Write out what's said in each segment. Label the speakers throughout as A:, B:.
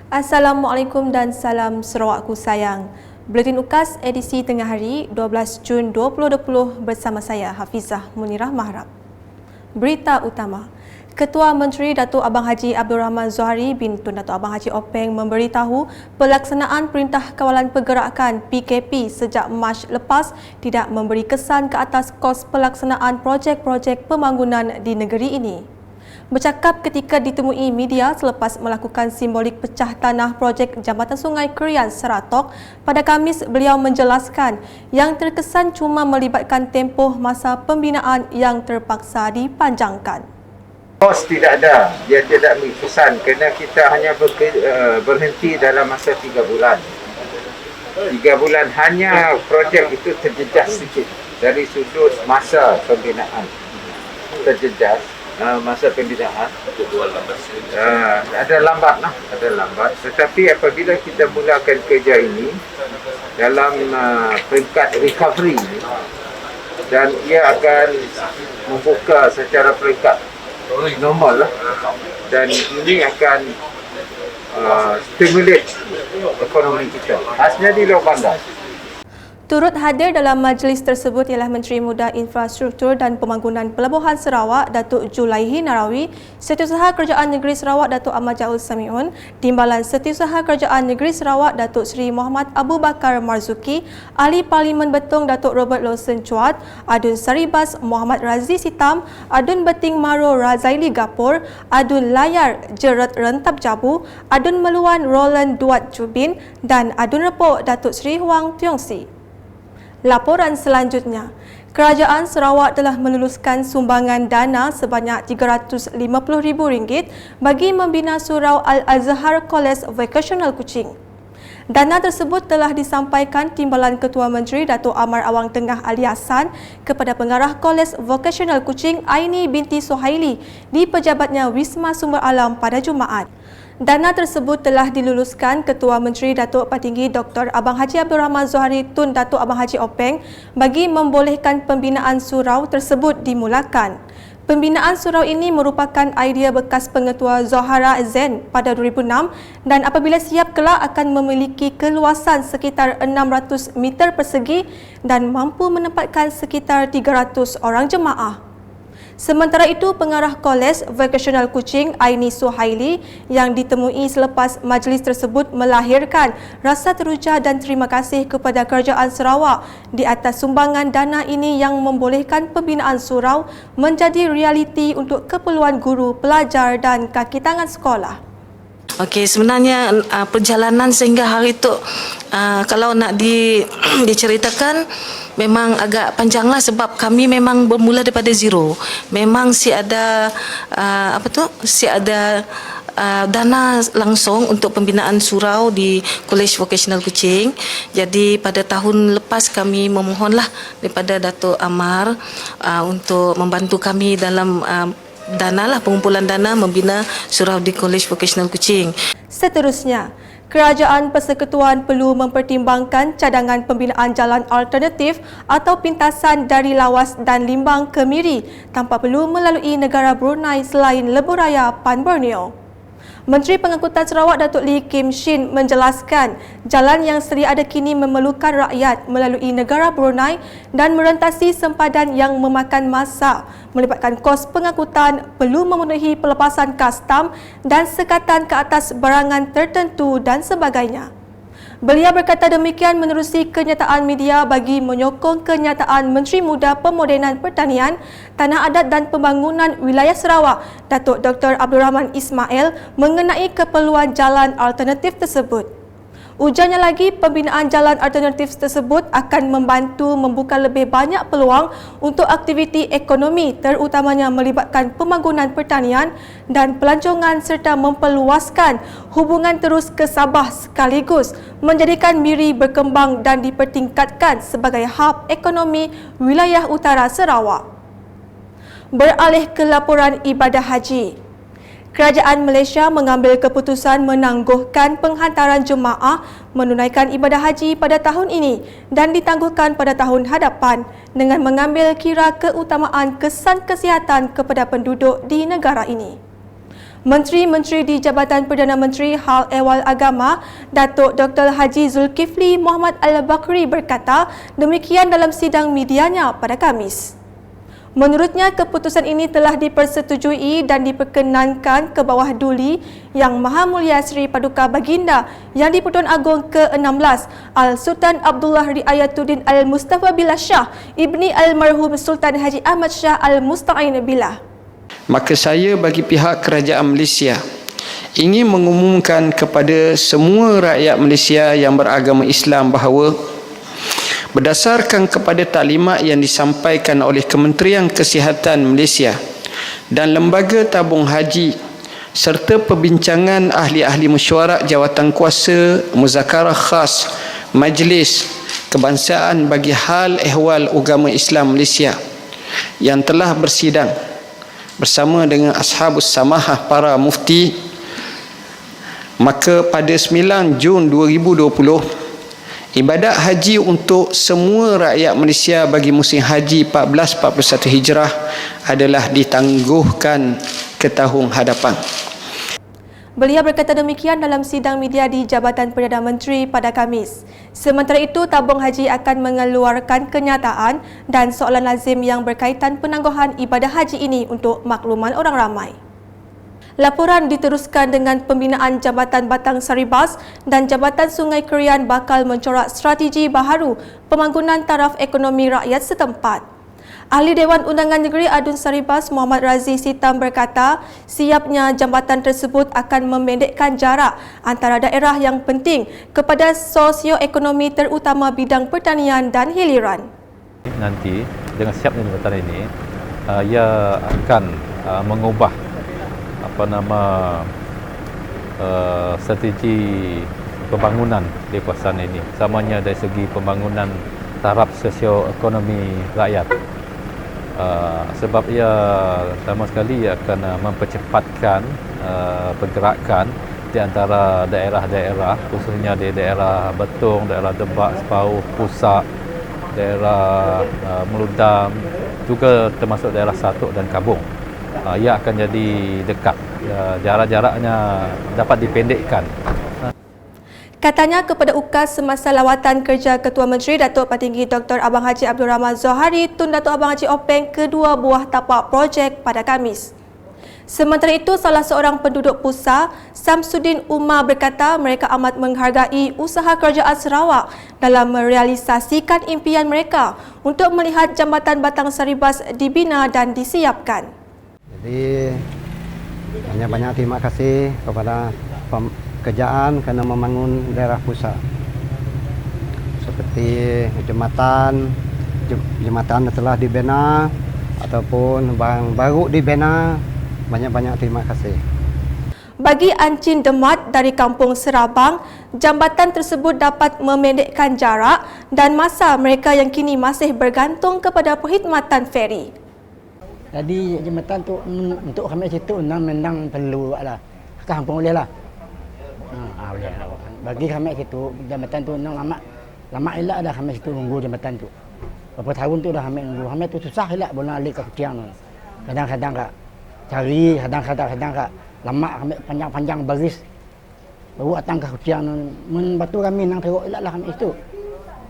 A: Assalamualaikum dan salam Sarawakku sayang. Buletin UKAS edisi tengah hari 12 Jun 2020 bersama saya Hafizah Munirah Maharap. Berita utama. Ketua Menteri Datuk Abang Haji Abdul Rahman Zohari bin Tun Datuk Abang Haji Openg memberitahu pelaksanaan Perintah Kawalan Pergerakan PKP sejak Mac lepas tidak memberi kesan ke atas kos pelaksanaan projek-projek pembangunan di negeri ini. Bercakap ketika ditemui media selepas melakukan simbolik pecah tanah projek Jambatan Sungai Krian Seratok pada Khamis, beliau menjelaskan yang terkesan cuma melibatkan tempoh masa pembinaan yang terpaksa dipanjangkan.
B: Kos tidak ada, dia tidak berkesan kerana kita hanya berhenti dalam masa 3 bulan. 3 bulan hanya projek itu terjejas sedikit dari sudut masa pembinaan. Terjejas masa pembinaan. Ada lambat. Tetapi apabila kita mulakan kerja ini dalam peringkat recovery ini, dan ia akan membuka secara peringkat normal lah, dan ini akan stimulate ekonomi kita, khasnya di luar bandar.
A: Turut hadir dalam majlis tersebut ialah Menteri Muda Infrastruktur dan Pembangunan Pelabuhan Sarawak Datuk Julaihi Narawi, Setiausaha Kerajaan Negeri Sarawak Datuk Ahmad Jaul Samiun, Timbalan Setiausaha Kerajaan Negeri Sarawak Datuk Seri Muhammad Abu Bakar Marzuki, Ahli Parlimen Betong Datuk Robert Lawson Chuat, Adun Saribas Muhammad Razi Sitam, Adun Beting Maro Razaili Gapur, Adun Layar Jerat Rentap Jabu, Adun Meluan Roland Duat Jubin dan Adun Repok Datuk Seri Huang Tiongsi. Laporan selanjutnya, Kerajaan Sarawak telah meluluskan sumbangan dana sebanyak RM350,000 bagi membina Surau Al-Azhar College Vocational Kuching. Dana tersebut telah disampaikan Timbalan Ketua Menteri Datuk Amar Awang Tengah Ali Hassan kepada Pengarah Kolej Vocational Kuching Aini binti Sohaili di pejabatnya Wisma Sumber Alam pada Jumaat. Dana tersebut telah diluluskan Ketua Menteri Datuk Patinggi Dr. Abang Haji Abdul Rahman Zohari Tun Datuk Abang Haji Openg bagi membolehkan pembinaan surau tersebut dimulakan. Pembinaan surau ini merupakan idea bekas Pengetua Zohara Zen pada 2006 dan apabila siap kelak akan memiliki keluasan sekitar 600 meter persegi dan mampu menempatkan sekitar 300 orang jemaah. Sementara itu, Pengarah Kolej Vocational Kuching Aini Sohaili yang ditemui selepas majlis tersebut melahirkan rasa teruja dan terima kasih kepada Kerajaan Sarawak di atas sumbangan dana ini yang membolehkan pembinaan surau menjadi realiti untuk keperluan guru, pelajar dan kaki tangan sekolah.
C: Okey, sebenarnya perjalanan sehingga hari itu kalau nak diceritakan memang agak panjanglah sebab kami memang bermula daripada zero. Memang ada dana langsung untuk pembinaan surau di College Vocational Kuching. Jadi pada tahun lepas kami memohonlah daripada Datuk Amar untuk membantu kami dalam pengumpulan dana membina surau di College Vocational Kuching.
A: Seterusnya, Kerajaan Persekutuan perlu mempertimbangkan cadangan pembinaan jalan alternatif atau pintasan dari Lawas dan Limbang ke Miri tanpa perlu melalui negara Brunei selain Lebuh Raya Pan Borneo. Menteri Pengangkutan Sarawak Datuk Lee Kim Shin menjelaskan jalan yang sedia ada kini memerlukan rakyat melalui negara Brunei dan merentasi sempadan yang memakan masa, melibatkan kos pengangkutan, perlu memenuhi pelepasan kastam dan sekatan ke atas barangan tertentu dan sebagainya. Beliau berkata demikian menerusi kenyataan media bagi menyokong kenyataan Menteri Muda Pemodenan Pertanian, Tanah Adat dan Pembangunan Wilayah Sarawak, Datuk Dr. Abdul Rahman Ismail mengenai keperluan jalan alternatif tersebut. Ujarnya lagi, pembinaan jalan alternatif tersebut akan membantu membuka lebih banyak peluang untuk aktiviti ekonomi terutamanya melibatkan pembangunan pertanian dan pelancongan serta memperluaskan hubungan terus ke Sabah sekaligus menjadikan Miri berkembang dan dipertingkatkan sebagai hub ekonomi wilayah utara Sarawak. Beralih ke laporan ibadah haji. Kerajaan Malaysia mengambil keputusan menangguhkan penghantaran jemaah menunaikan ibadah haji pada tahun ini dan ditangguhkan pada tahun hadapan dengan mengambil kira keutamaan kesan kesihatan kepada penduduk di negara ini. Menteri-Menteri di Jabatan Perdana Menteri Hal Ehwal Agama, Datuk Dr. Haji Zulkifli Muhammad Al-Bakri berkata demikian dalam sidang medianya pada Khamis. Menurutnya, keputusan ini telah dipersetujui dan diperkenankan ke bawah duli Yang Maha Mulia Seri Paduka Baginda Yang di-Pertuan Agong ke-16 Al-Sultan Abdullah Riayatuddin Al-Mustafa Billah Shah Ibni Al-Marhum Sultan Haji Ahmad Shah Al-Musta'in Billah.
D: Maka saya bagi pihak kerajaan Malaysia ingin mengumumkan kepada semua rakyat Malaysia yang beragama Islam bahawa berdasarkan kepada taklimat yang disampaikan oleh Kementerian Kesihatan Malaysia dan Lembaga Tabung Haji serta perbincangan ahli-ahli mesyuarat jawatan kuasa muzakarah khas Majlis Kebangsaan bagi Hal Ehwal Agama Islam Malaysia yang telah bersidang bersama dengan Ashabus Samahah para mufti, maka pada 9 Jun 2020 ibadat haji untuk semua rakyat Malaysia bagi musim haji 1441 Hijrah adalah ditangguhkan ke tahun hadapan.
A: Beliau berkata demikian dalam sidang media di Jabatan Perdana Menteri pada Khamis. Sementara itu, tabung haji akan mengeluarkan kenyataan dan soalan lazim yang berkaitan penangguhan ibadah haji ini untuk makluman orang ramai. Laporan diteruskan dengan pembinaan Jambatan Batang Saribas dan Jambatan Sungai Kerian bakal mencorak strategi baharu pembangunan taraf ekonomi rakyat setempat. Ahli Dewan Undangan Negeri Adun Saribas Muhammad Razi Sitam berkata, siapnya jambatan tersebut akan memendekkan jarak antara daerah yang penting kepada sosioekonomi terutama bidang pertanian dan hiliran.
E: Nanti dengan siapnya jambatan ini, ia akan mengubah strategi pembangunan di kawasan ini, samanya dari segi pembangunan taraf sosioekonomi rakyat. Sebab ia sama sekali akan mempercepatkan pergerakan di antara daerah-daerah, khususnya di daerah Betong, daerah Debak, Sepauh, Pusak, daerah Meludam, juga termasuk daerah Satuk dan Kabung. Ia akan jadi dekat, jarak-jaraknya dapat dipendekkan.
A: Katanya kepada UKAS semasa lawatan kerja Ketua Menteri Datuk Patinggi Dr. Abang Haji Abdul Rahman Zohari Tun Datuk Abang Haji Openg kedua buah tapak projek pada Khamis. Sementara itu, salah seorang penduduk Pusa, Samsudin Umar berkata mereka amat menghargai usaha kerajaan Sarawak dalam merealisasikan impian mereka untuk melihat Jambatan Batang Saribas dibina dan disiapkan.
F: Jadi banyak-banyak terima kasih kepada kerajaan kerana membangun daerah pusat seperti jembatan yang telah dibina ataupun baru dibina. Banyak-banyak terima kasih.
A: Bagi Ancin Demat dari Kampung Serabang, jambatan tersebut dapat memendekkan jarak dan masa mereka yang kini masih bergantung kepada perkhidmatan feri.
G: Jadi jembatan tu untuk kami situ memang perlu lah. Kampung boleh lah. Boleh. Bagi kami situ jambatan tu lama elak dah kami situ tunggu jambatan tu. Berapa tahun tu dah kami tunggu. Kami tu susah elak boleh alik ke Kuching. Kadang-kadang kak cari, kadang-kadang kak lama kami panjang-panjang baris. Baru datang ke Kuching. Batu kami nang teruk elak lah kami situ.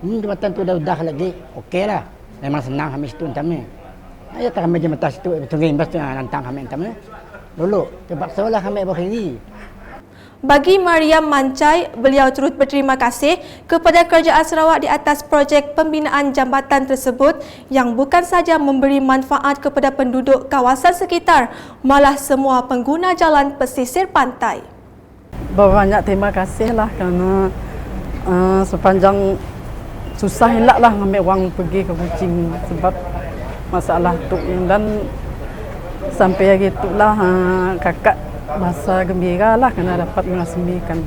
G: Jambatan tu dah lagi. Okey lah. Memang senang kami situ kami. Ya tak kami jembatan situ tunggu imbas tu nantang kami kami. Dulu terpaksa lah kami berdiri.
A: Bagi Mariam Mancai, beliau turut berterima kasih kepada Kerajaan Sarawak di atas projek pembinaan jambatan tersebut yang bukan sahaja memberi manfaat kepada penduduk kawasan sekitar, malah semua pengguna jalan pesisir pantai.
H: Banyak terima kasih lah kerana sepanjang susah elak lah ambil orang pergi ke Kuching sebab masalah tu, dan sampai hari itulah kakak rasa gembira lah kerana dapat mengasmikan.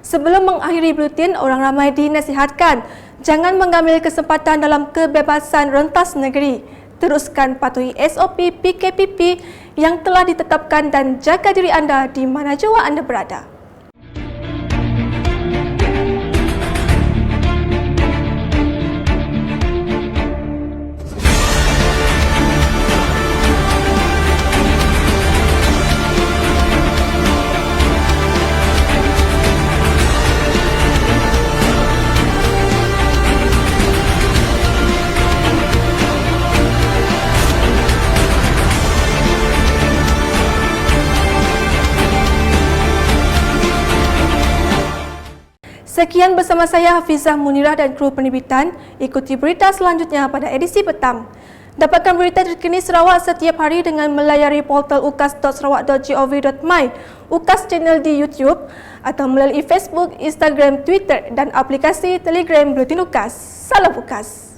A: Sebelum mengakhiri buletin, orang ramai dinasihatkan jangan mengambil kesempatan dalam kebebasan rentas negeri. Teruskan patuhi SOP PKPP yang telah ditetapkan dan jaga diri anda di mana jua anda berada. Sekian bersama saya Hafizah Munirah dan kru penerbitan. Ikuti berita selanjutnya pada edisi petang. Dapatkan berita terkini Sarawak setiap hari dengan melayari portal ukas.sarawak.gov.my, UKAS channel di YouTube atau melalui Facebook, Instagram, Twitter dan aplikasi Telegram Buletin UKAS. Salam UKAS.